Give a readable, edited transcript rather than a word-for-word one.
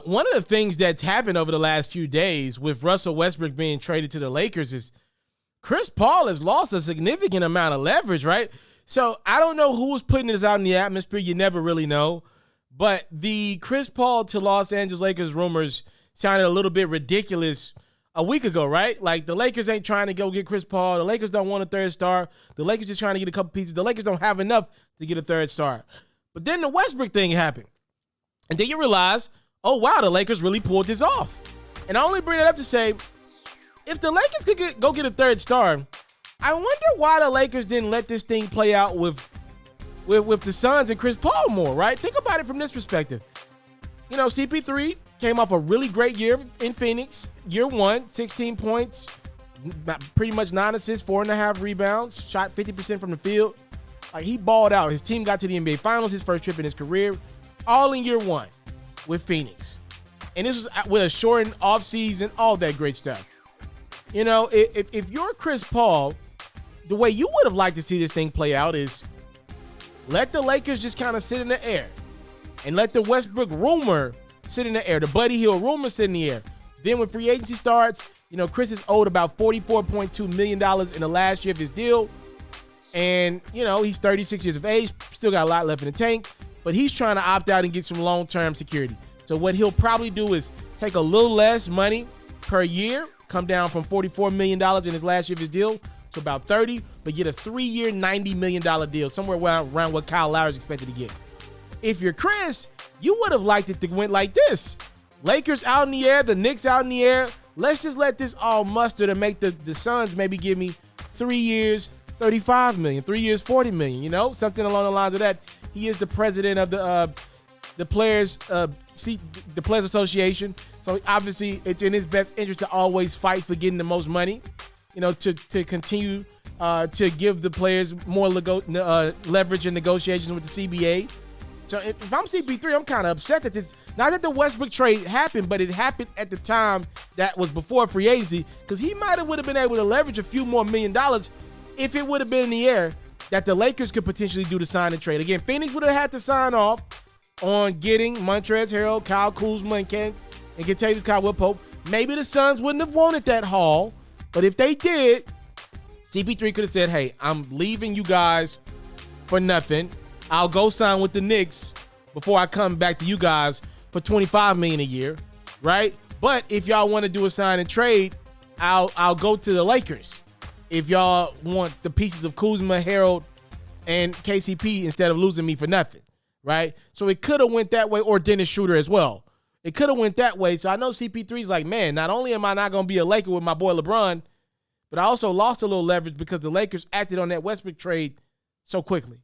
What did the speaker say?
One of the things that's happened over the last few days with Russell Westbrook being traded to the Lakers is Chris Paul has lost a significant amount of leverage, right? So I don't know who was putting this out in the atmosphere. You never really know. But the Chris Paul to Los Angeles Lakers rumors sounded a little bit ridiculous a week ago, right? Like, the Lakers ain't trying to go get Chris Paul. The Lakers don't want a third star. The Lakers just trying to get a couple pieces. The Lakers don't have enough to get a third star. But then the Westbrook thing happened. And then you realize, oh, wow, the Lakers really pulled this off. And I only bring it up to say, if the Lakers could go get a third star, I wonder why the Lakers didn't let this thing play out with the Suns and Chris Paul more, right? Think about it from this perspective. CP3 came off a really great year in Phoenix. Year one, 16 points, pretty much 9 assists, 4.5 rebounds, shot 50% from the field. Like, he balled out. His team got to the NBA Finals, his first trip in his career, all in year one with Phoenix. And this was with a shortened offseason, all that great stuff. If you're Chris Paul, the way you would have liked to see this thing play out is let the Lakers just kind of sit in the air and let the Westbrook rumor sit in the air, the Buddy Hield rumor sit in the air. Then when free agency starts, Chris is owed about $44.2 million in the last year of his deal. And, he's 36 years of age, still got a lot left in the tank, but he's trying to opt out and get some long-term security. So what he'll probably do is take a little less money per year, come down from $44 million in his last year of his deal to about $30, but get a 3-year, $90 million deal, somewhere around what Kyle Lowry is expected to get. If you're Chris, you would have liked it to went like this. Lakers out in the air, the Knicks out in the air. Let's just let this all muster to make the Suns maybe give me 3 years, $35 million, 3 years, $40 million, something along the lines of that. He is the president of the Players Association. So obviously it's in his best interest to always fight for getting the most money, to continue to give the players more leverage in negotiations with the CBA. So if I'm CP3, I'm kind of upset that not that the Westbrook trade happened, but it happened at the time that was before free agency, because he would have been able to leverage a few more $1 million if it would have been in the air that the Lakers could potentially do the sign and trade. Again, Phoenix would have had to sign off on getting Montrezl Harrell, Kyle Kuzma, and Kentavious Caldwell-Pope. Maybe the Suns wouldn't have wanted that haul, but if they did, CP3 could have said, hey, I'm leaving you guys for nothing. I'll go sign with the Knicks before I come back to you guys for $25 million a year, right? But if y'all want to do a sign and trade, I'll go to the Lakers. If y'all want the pieces of Kuzma, Harold, and KCP instead of losing me for nothing, right? So it could have went that way, or Dennis Schroeder as well. It could have went that way. So I know CP3's like, man, not only am I not going to be a Laker with my boy LeBron, but I also lost a little leverage because the Lakers acted on that Westbrook trade so quickly.